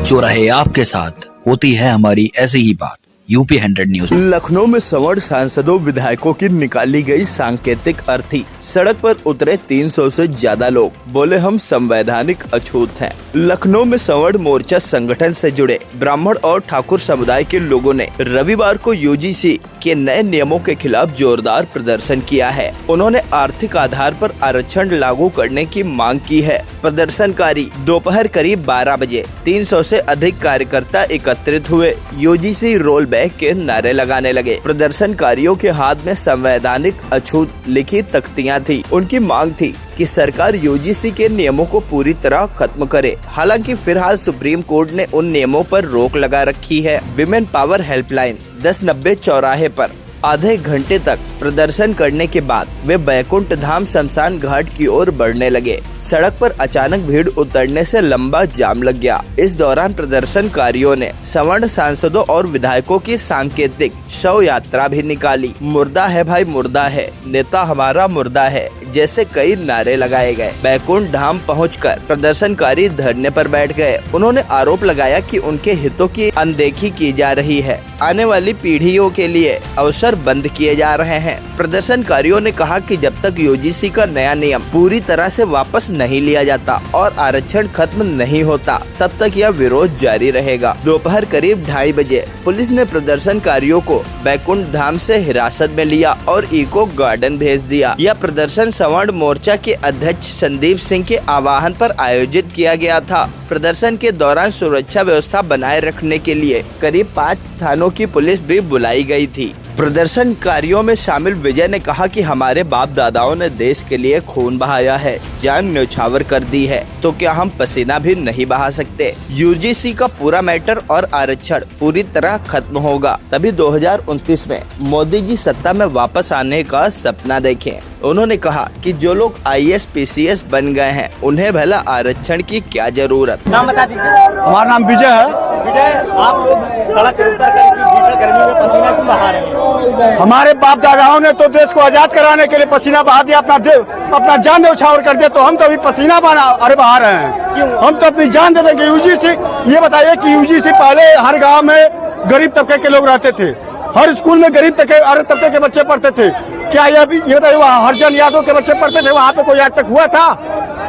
जो रहे आपके साथ, होती है हमारी ऐसी ही बात। UP 100 news. लखनऊ में संवर्ण सांसदों विधायकों की निकाली गई सांकेतिक अर्थी। सड़क पर उतरे 300 से ज्यादा लोग, बोले हम संवैधानिक अछूत हैं। लखनऊ में संवर्ण मोर्चा संगठन से जुड़े ब्राह्मण और ठाकुर समुदाय के लोगों ने रविवार को यूजीसी के नए नियमों के खिलाफ जोरदार प्रदर्शन किया है। उन्होंने आर्थिक आधार पर आरक्षण लागू करने की मांग की है। प्रदर्शनकारी दोपहर करीब 12 बजे 300 से अधिक कार्यकर्ता एकत्रित हुए। यूजीसी रोल बैक के नारे लगाने लगे। प्रदर्शनकारियों के हाथ में संवैधानिक अछूत लिखी तख्तियां थी। उनकी मांग थी कि सरकार यूजीसी के नियमों को पूरी तरह खत्म करे। हालांकि फिलहाल सुप्रीम कोर्ट ने उन नियमों पर रोक लगा रखी है। विमेन पावर हेल्पलाइन 1090 चौराहे पर आधे घंटे तक प्रदर्शन करने के बाद वे बैकुंठ धाम शमशान घाट की ओर बढ़ने लगे। सड़क पर अचानक भीड़ उतरने से लंबा जाम लग गया। इस दौरान प्रदर्शनकारियों ने सवर्ण सांसदों और विधायकों की सांकेतिक शव यात्रा भी निकाली। मुर्दा है भाई मुर्दा है, नेता हमारा मुर्दा है जैसे कई नारे लगाए गए। बैकुंठ धाम पहुंचकर प्रदर्शनकारी धरने पर बैठ गए। उन्होंने आरोप लगाया कि उनके हितों की अनदेखी की जा रही है। आने वाली पीढ़ियों के लिए अवसर बंद किए जा रहे हैं। प्रदर्शनकारियों ने कहा कि जब तक यूजीसी का नया नियम पूरी तरह से वापस नहीं लिया जाता और आरक्षण खत्म नहीं होता, तब तक यह विरोध जारी रहेगा। दोपहर करीब 2:30 बजे पुलिस ने प्रदर्शनकारियों को बैकुंठ धाम से हिरासत में लिया और इको गार्डन भेज दिया। यह प्रदर्शन सवर्ण मोर्चा के अध्यक्ष संदीप सिंह के आह्वान पर आयोजित किया गया था। प्रदर्शन के दौरान सुरक्षा व्यवस्था बनाए रखने के लिए करीब 5 थानों की पुलिस भी बुलाई गई थी। प्रदर्शनकारियों में शामिल विजय ने कहा कि हमारे बाप दादाओं ने देश के लिए खून बहाया है, जान न्यौछावर कर दी है, तो क्या हम पसीना भी नहीं बहा सकते? यूजीसी का पूरा मैटर और आरक्षण पूरी तरह खत्म होगा, तभी 2029 में मोदी जी सत्ता में वापस आने का सपना देखें। उन्होंने कहा कि जो लोग IAS PCS बन गए हैं, उन्हें भला आरक्षण की क्या जरूरत। नाम बता दीजिए। हमारा नाम विजय है। विजय, आप लोग सड़क पर उतर कर भीषण गर्मी में पसीना क्यों बहा रहे हैं? हमारे बाप दादाओं ने तो देश को आजाद कराने के लिए पसीना बहा दिया, अपना जान न्यौछावर कर दिया, तो हम तो अभी पसीना बहा रहे हैं। क्यों? हम तो अपनी जान दे देंगे। यूजीसी, ये बताइए कि यूजीसी पहले हर गांव में गरीब तबके के लोग रहते थे, हर स्कूल में गरीब तबके के बच्चे पढ़ते थे। क्या ये बताइए वहाँ हरचंद यादव के बच्चे पढ़ते थे, वहाँ पे कोई आज तक हुआ था?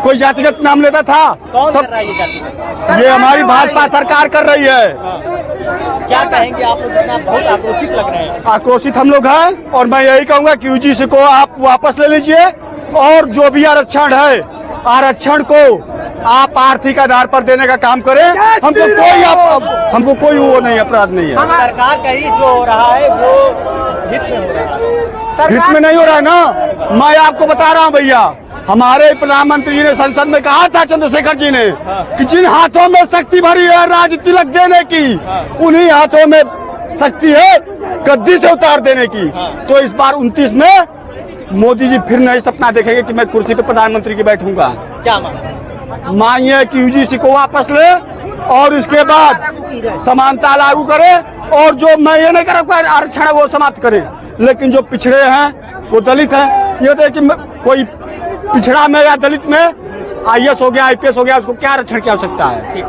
कोई जातिगत नाम लेता था? कौन सब कर रहा है ये जातिगत? ये हमारी भाजपा सरकार कर रही है। क्या कहेंगे आप लोग? इतना बहुत आक्रोशित लग रहे हैं। आक्रोशित हम लोग हैं और मैं यही कहूंगा कि यूजीसी को आप वापस ले लीजिए और जो भी आरक्षण है, आरक्षण को आप आर्थिक आधार पर देने का काम करें। हमको कोई वो नहीं, अपराध नहीं है। सरकार का ही जो हो रहा है वो हित में हो रहा है। हित में नहीं हो रहा है ना। मैं आपको बता रहा हूँ भैया, हमारे प्रधानमंत्री जी ने संसद में कहा था, चंद्रशेखर जी ने, कि जिन हाथों में शक्ति भरी है राज तिलक देने की, उन्हीं हाथों में शक्ति है गद्दी से उतार देने की। तो इस बार 29 में मोदी जी फिर नई सपना देखेंगे कि मैं कुर्सी पे प्रधानमंत्री की बैठूंगा। क्या मांगिए कि यूजीसी को वापस ले और इसके बाद समानता लागू करे, और जो मैं ये नहीं करूँगा आरक्षण है वो समाप्त करे, लेकिन जो पिछड़े हैं वो दलित हैं, ये देखिए कोई पिछड़ा में या दलित में IAS हो गया IPS हो गया, उसको क्या आरक्षण की आवश्यकता है?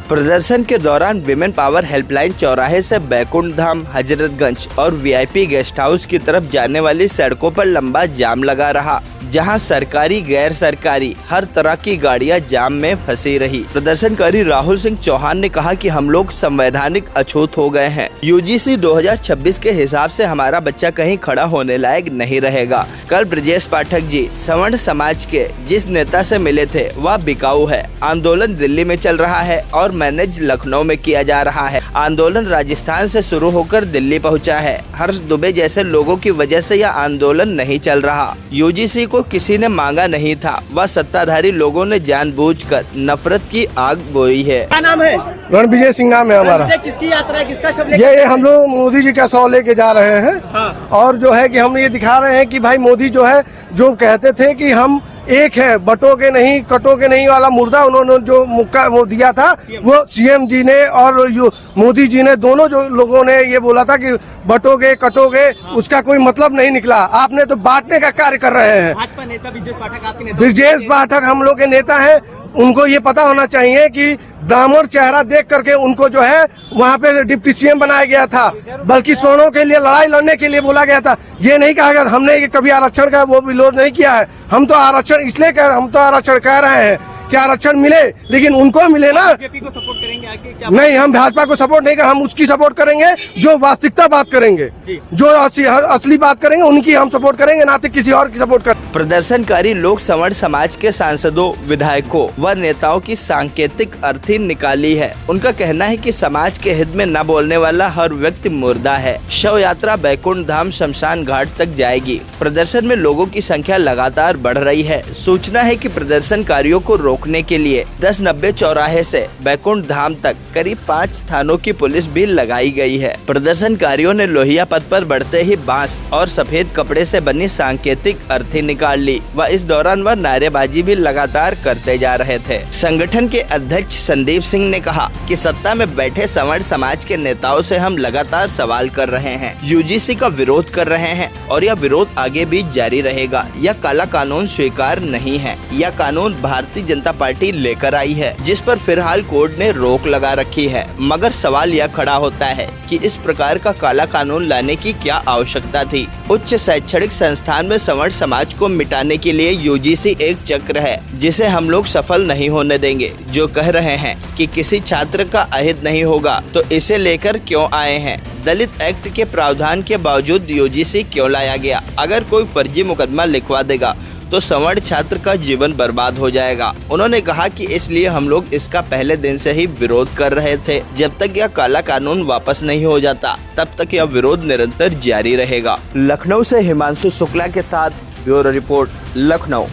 प्रदर्शन के दौरान विमेन पावर हेल्पलाइन चौराहे से बैकुंठ धाम, हजरतगंज और VIP गेस्ट हाउस की तरफ जाने वाली सड़कों पर लंबा जाम लगा रहा, जहां सरकारी गैर सरकारी हर तरह की गाड़ियां जाम में फंसी रही। प्रदर्शनकारी राहुल सिंह चौहान ने कहा कि हम लोग संवैधानिक अछूत हो गए हैं। यूजीसी 2026 के हिसाब से हमारा बच्चा कहीं खड़ा होने लायक नहीं रहेगा। कल ब्रजेश पाठक जी सवर्ण समाज के जिस नेता से मिले थे वह बिकाऊ है। आंदोलन दिल्ली में चल रहा है और मैनेज लखनऊ में किया जा रहा है। आंदोलन राजस्थान से शुरू होकर दिल्ली पहुंचा है। हर्ष दुबे जैसे लोगों की वजह से यह आंदोलन नहीं चल रहा। यूजीसी को किसी ने मांगा नहीं था, वह सत्ताधारी लोगों ने जानबूझकर नफरत की आग बोई है। क्या नाम है? रणविजय सिंह नाम है हमारा। किसकी यात्रा है, किसका शव? ये हम लोग मोदी जी का शव लेके जा रहे हैं। हाँ। और जो है कि हम ये दिखा रहे हैं कि भाई मोदी जो है, जो कहते थे कि हम एक है, बटोगे नहीं कटोगे नहीं वाला मुर्दा उन्होंने जो मुक्का वो दिया था, वो CM जी ने और जो मोदी जी ने, दोनों जो लोगों ने ये बोला था कि बटोगे कटोगे, उसका कोई मतलब नहीं निकला। आपने तो बांटने का कार्य कर रहे हैं। भाजपा नेता ब्रजेश पाठक आपके नेता? ब्रजेश पाठक हम लोग के नेता हैं। उनको ये पता होना चाहिए कि ब्राह्मण चेहरा देख करके उनको जो है वहाँ पे डिप्टी सीएम बनाया गया था, बल्कि सोनों के लिए लड़ाई लड़ने के लिए बोला गया था। ये नहीं कहा गया, हमने कभी आरक्षण का वो विरोध नहीं किया है। हम तो आरक्षण इसलिए हम तो आरक्षण कह रहे हैं कि आरक्षण मिले, लेकिन उनको मिले ना। बीजेपी को सपोर्ट करेंगे आगे क्या? नहीं, हम भाजपा को सपोर्ट नहीं करेंगे, हम उसकी सपोर्ट करेंगे जो वास्तविकता बात करेंगे, जो असली बात करेंगे उनकी हम सपोर्ट करेंगे, ना कि किसी और की सपोर्ट करेंगे। प्रदर्शनकारी लोग संवर्ण समाज के सांसदों, विधायकों व नेताओं की सांकेतिक अर्थी निकाली है। उनका कहना है कि समाज के हित में न बोलने वाला हर व्यक्ति मुर्दा है। शव यात्रा बैकुंठ धाम शमशान घाट तक जाएगी। प्रदर्शन में लोगों की संख्या लगातार बढ़ रही है। सूचना है कि प्रदर्शनकारियों को रोकने के लिए 1090 चौराहे से बैकुंठ धाम तक करीब 5 थानों की पुलिस भी लगाई गई है। प्रदर्शनकारियों ने लोहिया पथ पर बढ़ते ही बांस और सफेद कपड़े से बनी सांकेतिक अर्थी निकाल ली व इस दौरान वह नारेबाजी भी लगातार करते जा रहे थे। संगठन के अध्यक्ष संदीप सिंह ने कहा कि सत्ता में बैठे संवर्ण समाज के नेताओं से हम लगातार सवाल कर रहे हैं, यूजीसी का विरोध कर रहे हैं और यह विरोध आगे भी जारी रहेगा। यह काला कानून स्वीकार नहीं है। यह कानून भारतीय जनता पार्टी लेकर आई है, जिस पर फिलहाल कोर्ट ने रोक लगा रखी है। मगर सवाल यह खड़ा होता है कि इस प्रकार का काला कानून लाने की क्या आवश्यकता थी। उच्च शैक्षणिक संस्थान में संवर्ण समाज को मिटाने के लिए यूजीसी एक चक्र है, जिसे हम लोग सफल नहीं होने देंगे। जो कह रहे हैं कि किसी छात्र का अहित नहीं होगा, तो इसे लेकर क्यों आए हैं? दलित एक्ट के प्रावधान के बावजूद यूजीसी क्यों लाया गया? अगर कोई फर्जी मुकदमा लिखवा देगा तो संवर्ण छात्र का जीवन बर्बाद हो जाएगा। उन्होंने कहा कि इसलिए हम लोग इसका पहले दिन से ही विरोध कर रहे थे। जब तक यह काला कानून वापस नहीं हो जाता, तब तक यह विरोध निरंतर जारी रहेगा। लखनऊ से हिमांशु शुक्ला के साथ ब्यूरो रिपोर्ट, लखनऊ।